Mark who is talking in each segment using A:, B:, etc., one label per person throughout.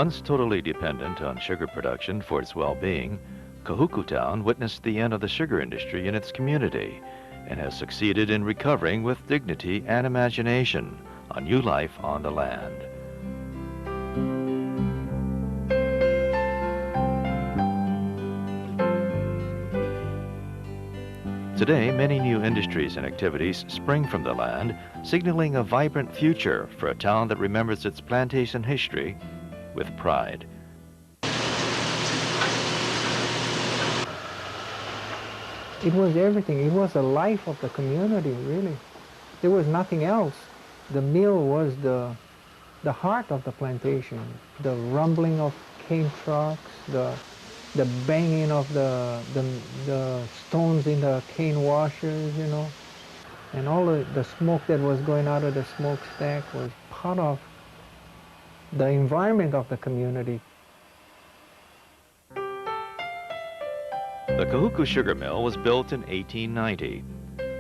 A: Once totally dependent on sugar production for its well-being, Kahuku Town witnessed the end of the sugar industry in its community and has succeeded in recovering with dignity and imagination a new life on the land. Today, many new industries and activities spring from the land, signaling a vibrant future for a town that remembers its plantation history with pride.
B: It was everything. It was the life of the community, really. There was nothing else. The mill was the heart of the plantation. The rumbling of cane trucks, the banging of the stones in the cane washers, you know, and all the smoke that was going out of the smokestack was part of the environment of the community.
A: The Kahuku sugar mill was built in 1890.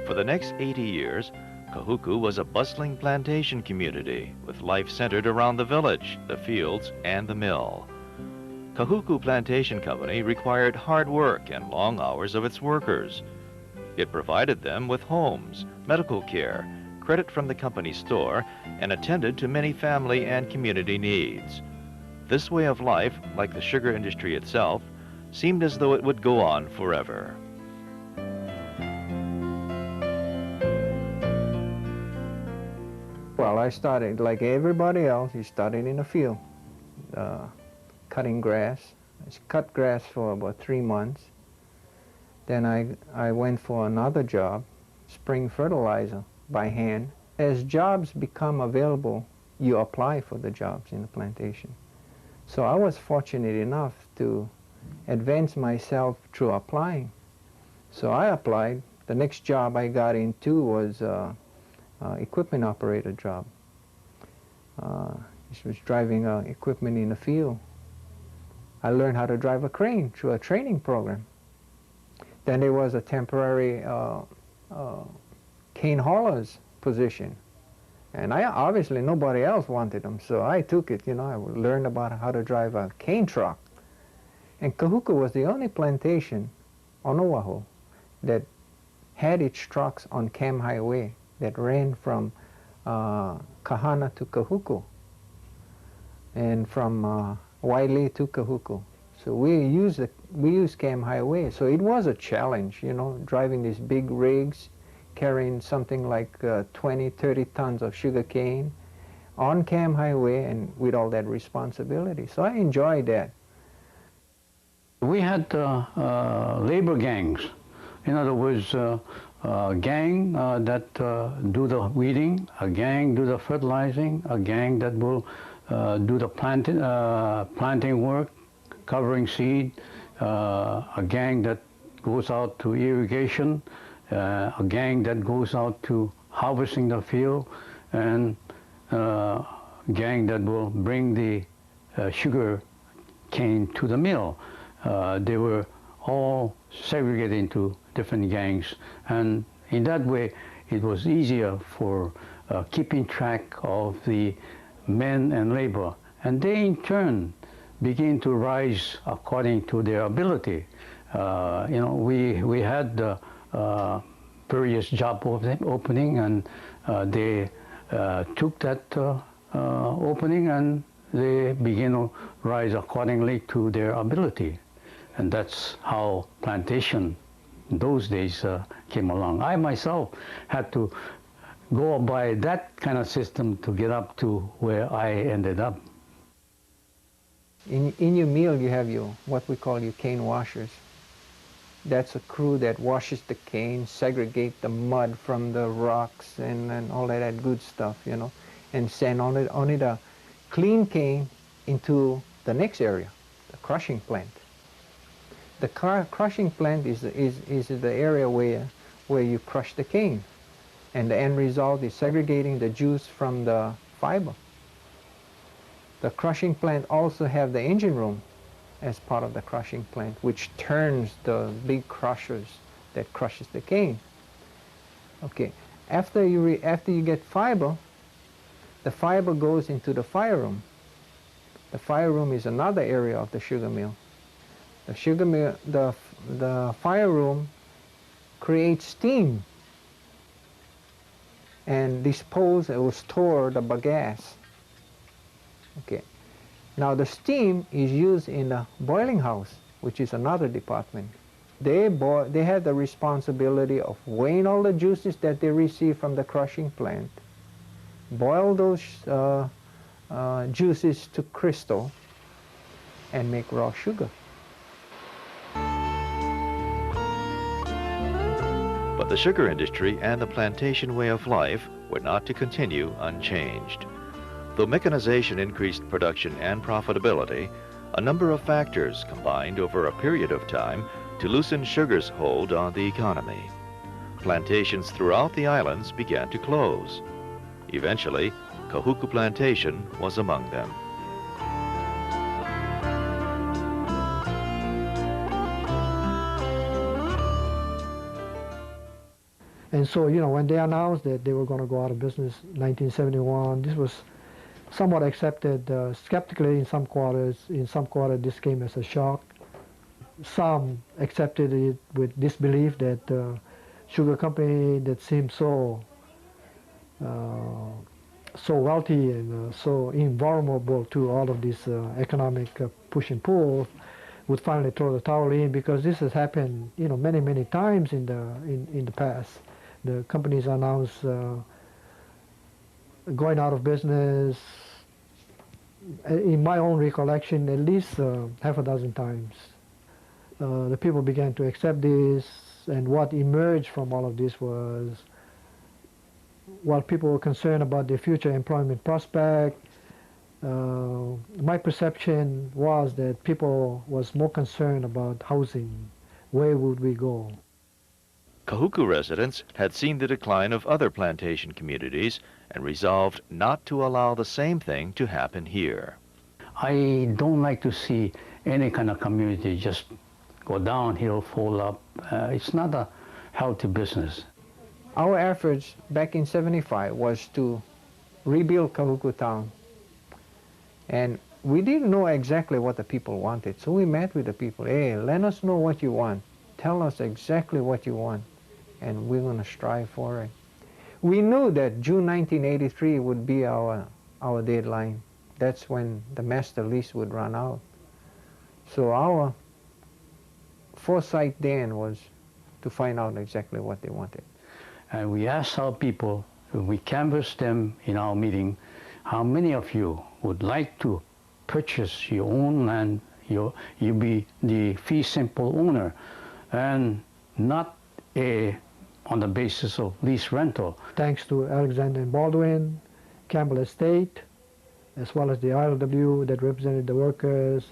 A: For the next 80 years, Kahuku was a bustling plantation community with life centered around the village, the fields, and the mill. Kahuku Plantation Company required hard work and long hours of its workers. It provided them with homes, medical care, credit from the company store, and attended to many family and community needs. This way of life, like the sugar industry itself, seemed as though it would go on forever.
B: Well, I started, like everybody else, you started in the field, cutting grass. I cut grass for about 3 months. Then I went for another job, spraying fertilizer by hand. As jobs become available, you apply for the jobs in the plantation. So I was fortunate enough to advance myself through applying. So I applied. The next job I got into was equipment operator job. This was driving equipment in the field. I learned how to drive a crane through a training program. Then there was a temporary cane haulers position. And obviously nobody else wanted them, so I took it, you know. I learned about how to drive a cane truck. And Kahuku was the only plantation on Oahu that had its trucks on Kam Highway that ran from Kahana to Kahuku and from Hawai'i to Kahuku. So we used Kam Highway. So it was a challenge, you know, driving these big rigs, carrying something like 20, 30 tons of sugar cane on Kam Highway and with all that responsibility. So I enjoyed that.
C: We had labor gangs. In other words, a gang that do the weeding, a gang do the fertilizing, a gang that will do the planting work, covering seed, a gang that goes out to irrigation, a gang that goes out to harvesting the field, and a gang that will bring the sugar cane to the mill. They were all segregated into different gangs, and in that way it was easier for keeping track of the men and labor, and they in turn begin to rise according to their ability. You know, we had various job opening, and they took that opening and they begin to rise accordingly to their ability. And that's how plantation in those days came along. I myself had to go by that kind of system to get up to where I ended up.
B: In your mill you have what we call your cane washers. That's a crew that washes the cane, segregate the mud from the rocks and all of that good stuff, you know, and send only the clean cane into the next area, the crushing plant. The crushing plant is the area where you crush the cane, and the end result is segregating the juice from the fiber. The crushing plant also have the engine room as part of the crushing plant, which turns the big crushers that crushes the cane. Okay, after you get fiber, the fiber goes into the fire room. The fire room is another area of the sugar mill. The sugar mill, the fire room creates steam and dispose or store the bagasse. Okay. Now the steam is used in the boiling house, which is another department. They have the responsibility of weighing all the juices that they receive from the crushing plant, boil those juices to crystal, and make raw sugar.
A: But the sugar industry and the plantation way of life were not to continue unchanged. Though mechanization increased production and profitability, a number of factors combined over a period of time to loosen sugar's hold on the economy. Plantations throughout the islands began to close. Eventually, Kahuku Plantation was among them.
D: And so, you know, when they announced that they were going to go out of business in 1971, this was somewhat accepted skeptically in some quarters. In some quarters, this came as a shock. Some accepted it with disbelief that sugar company that seemed so wealthy and so invulnerable to all of this economic push and pull would finally throw the towel in, because this has happened, you know, many times in the past. The companies announced going out of business, in my own recollection, at least half a dozen times. The people began to accept this, and what emerged from all of this was, while people were concerned about their future employment prospect, my perception was that people was more concerned about housing. Where would we go?
A: Kahuku residents had seen the decline of other plantation communities and resolved not to allow the same thing to happen here.
C: I don't like to see any kind of community just go downhill, fall up. It's not a healthy business.
B: Our efforts back in '75 was to rebuild Kahuku town. And we didn't know exactly what the people wanted, so we met with the people. Hey, let us know what you want. Tell us exactly what you want, and we're going to strive for it. We knew that June 1983 would be our deadline. That's when the master lease would run out. So our foresight then was to find out exactly what they wanted.
C: And we asked our people, we canvassed them in our meeting, how many of you would like to purchase your own land, you be the fee simple owner, and not on the basis of lease rental.
D: Thanks to Alexander and Baldwin, Campbell Estate, as well as the ILW that represented the workers,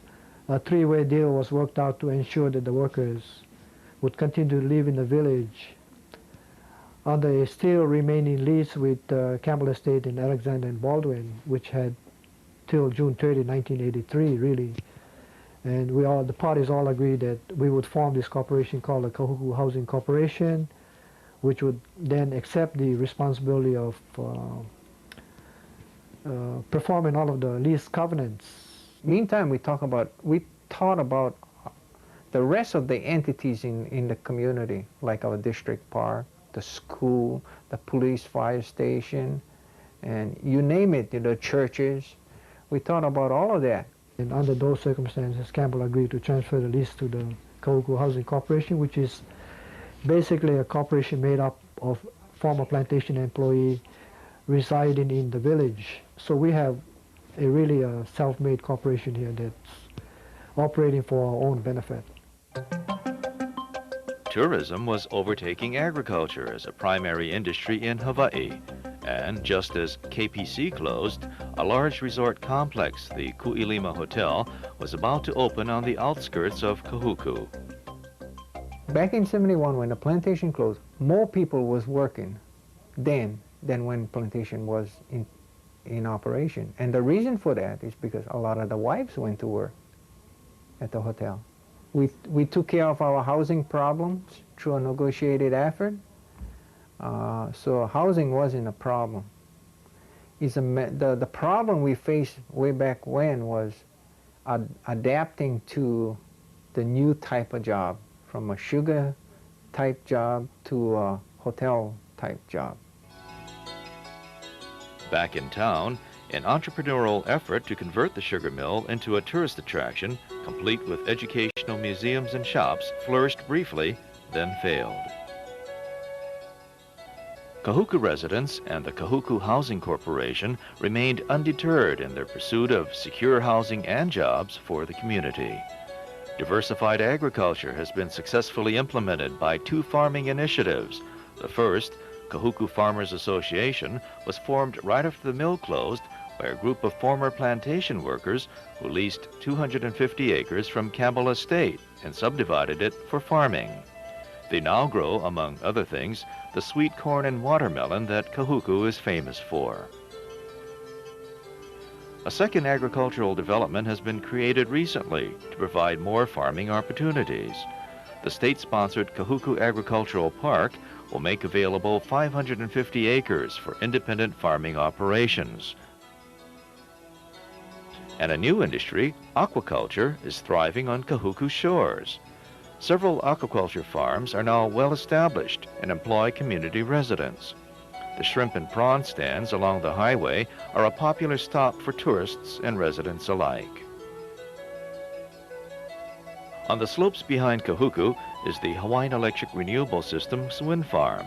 D: a three-way deal was worked out to ensure that the workers would continue to live in the village under a still remaining lease with Campbell Estate and Alexander and Baldwin, which had till June 30, 1983, really. And the parties all agreed that we would form this corporation called the Kahuku Housing Corporation, which would then accept the responsibility of performing all of the lease covenants.
B: Meantime, we thought about the rest of the entities in the community, like our district park, the school, the police fire station, and you name it, the churches. We thought about all of that.
D: And under those circumstances, Campbell agreed to transfer the lease to the Kahuku Housing Corporation, which is basically a corporation made up of former plantation employees residing in the village. So we have really a self-made corporation here that's operating for our own benefit.
A: Tourism was overtaking agriculture as a primary industry in Hawaii. And just as KPC closed, a large resort complex, the Ku'ilima Hotel, was about to open on the outskirts of Kahuku.
B: Back in '71, when the plantation closed, more people was working then than when plantation was in operation. And the reason for that is because a lot of the wives went to work at the hotel. We took care of our housing problems through a negotiated effort. So housing wasn't a problem. The problem we faced way back when was adapting to the new type of job, from a sugar type job to a hotel type job.
A: Back in town, an entrepreneurial effort to convert the sugar mill into a tourist attraction, complete with educational museums and shops, flourished briefly, then failed. Kahuku residents and the Kahuku Housing Corporation remained undeterred in their pursuit of secure housing and jobs for the community. Diversified agriculture has been successfully implemented by 2 farming initiatives. The first, Kahuku Farmers Association, was formed right after the mill closed by a group of former plantation workers who leased 250 acres from Campbell Estate and subdivided it for farming. They now grow, among other things, the sweet corn and watermelon that Kahuku is famous for. A second agricultural development has been created recently to provide more farming opportunities. The state-sponsored Kahuku Agricultural Park will make available 550 acres for independent farming operations. And a new industry, aquaculture, is thriving on Kahuku shores. Several aquaculture farms are now well established and employ community residents. The shrimp and prawn stands along the highway are a popular stop for tourists and residents alike. On the slopes behind Kahuku is the Hawaiian Electric Renewable System's wind farm.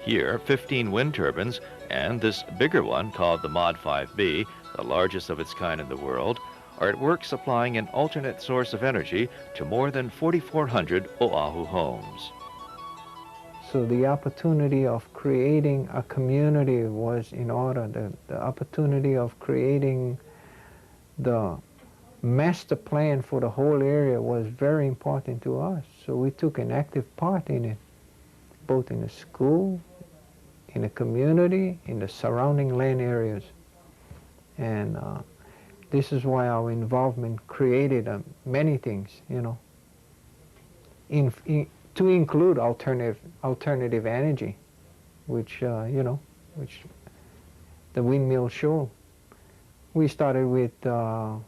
A: Here, 15 wind turbines and this bigger one called the Mod 5B, the largest of its kind in the world, are at work supplying an alternate source of energy to more than 4,400 Oahu homes.
B: So the opportunity of creating a community was in order. The opportunity of creating the master plan for the whole area was very important to us. So we took an active part in it, both in the school, in the community, in the surrounding land areas. And this is why our involvement created many things, you know, to include alternative energy, which you know, which the windmill show. We started with the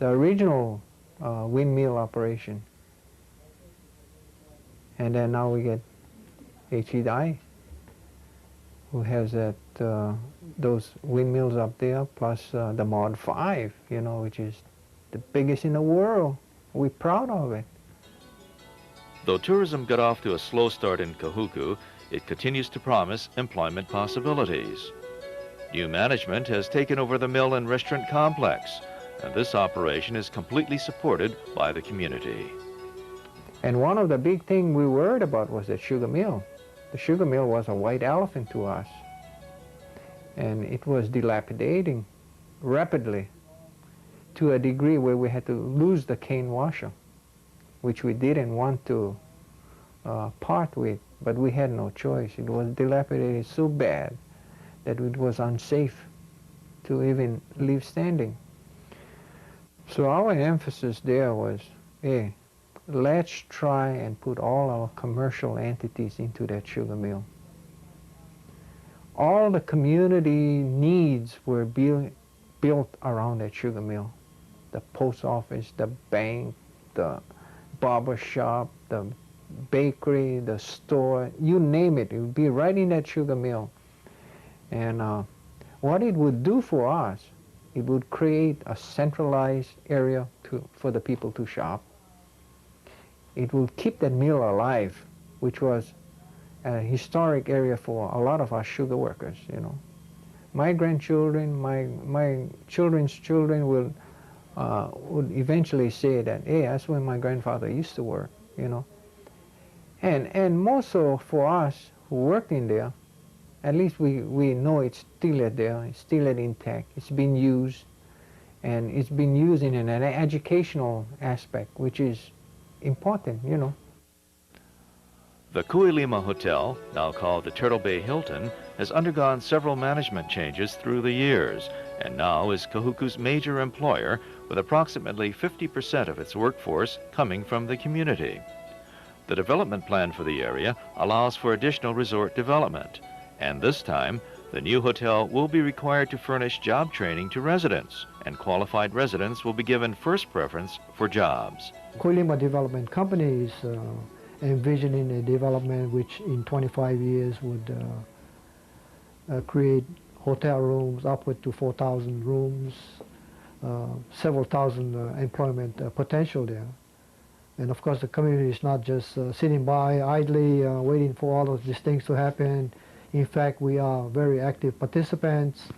B: original windmill operation, and then now we get HEI, who has that those windmills up there, plus the Mod 5, you know, which is the biggest in the world. We're proud of it.
A: Though tourism got off to a slow start in Kahuku, it continues to promise employment possibilities. New management has taken over the mill and restaurant complex, and this operation is completely supported by the community.
B: And one of the big things we worried about was the sugar mill. The sugar mill was a white elephant to us, and it was dilapidating rapidly to a degree where we had to lose the cane washer, which we didn't want to part with, but we had no choice. It was dilapidated so bad that it was unsafe to even leave standing. So our emphasis there was, hey, let's try and put all our commercial entities into that sugar mill. All the community needs were built around that sugar mill. The post office, the bank, the barber shop, the bakery, the store, you name it, it would be right in that sugar mill. And what it would do for us, it would create a centralized area for the people to shop. It would keep that mill alive, which was a historic area for a lot of our sugar workers, you know. My grandchildren, my children's children would eventually say that, hey, that's where my grandfather used to work, you know. And more so for us who worked in there, at least we know it's still there, it's still intact, it's been used, and it's been used in an educational aspect, which is important, you know.
A: The Kuilima Hotel, now called the Turtle Bay Hilton, has undergone several management changes through the years, and now is Kahuku's major employer, with approximately 50% of its workforce coming from the community. The development plan for the area allows for additional resort development, and this time, The new hotel will be required to furnish job training to residents, and qualified residents will be given first preference for jobs.
D: Koilima Development Company is envisioning a development which in 25 years would create hotel rooms upward to 4,000 rooms, several thousand employment potential there. And of course the community is not just sitting by idly waiting for all of these things to happen. In fact, we are very active participants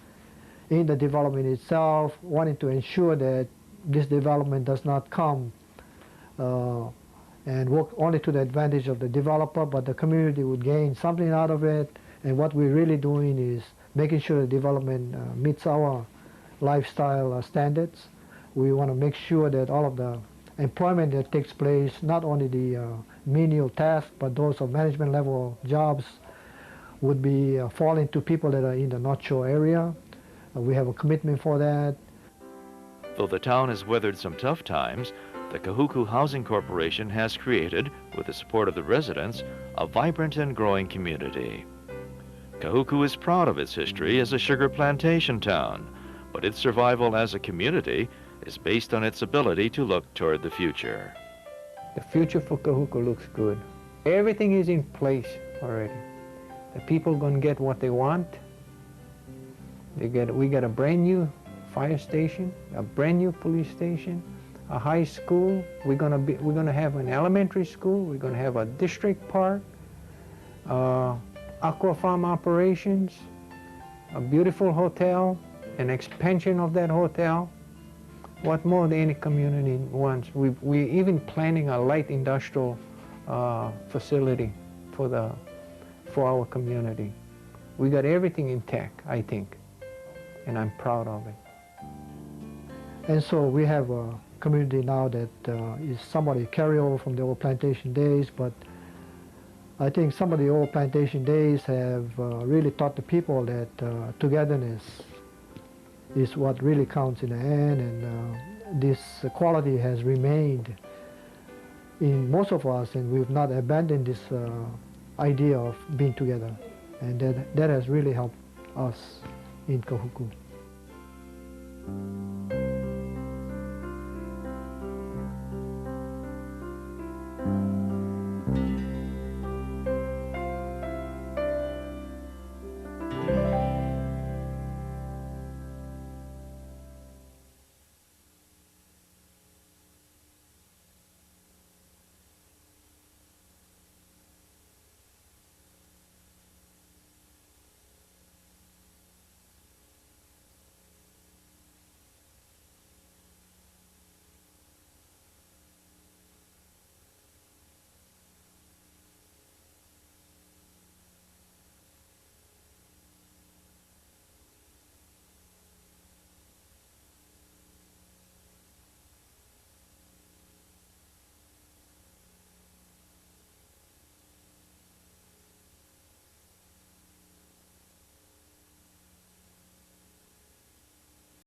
D: in the development itself, wanting to ensure that this development does not come and work only to the advantage of the developer, but the community would gain something out of it. And what we're really doing is making sure the development meets our lifestyle standards. We want to make sure that all of the employment that takes place, not only the menial tasks, but those of management level jobs, would be falling to people that are in the North Shore area. We have a commitment for that.
A: Though the town has weathered some tough times, the Kahuku Housing Corporation has created, with the support of the residents, a vibrant and growing community. Kahuku is proud of its history as a sugar plantation town, but its survival as a community is based on its ability to look toward the future.
B: The future for Kahuku looks good. Everything is in place already. The people are going to get what they want. We got a brand new fire station, a brand new police station, a high school. We're going to have an elementary school. We're going to have a district park, aqua farm operations, a beautiful hotel, an expansion of that hotel. What more than any community wants? We're even planning a light industrial facility for our community. We got everything intact, I think, and I'm proud of it.
D: And so we have a community now that is somewhat a carryover from the old plantation days, but I think some of the old plantation days have really taught the people that togetherness is what really counts in the end, and this quality has remained in most of us, and we've not abandoned this idea of being together, and that has really helped us in Kahuku.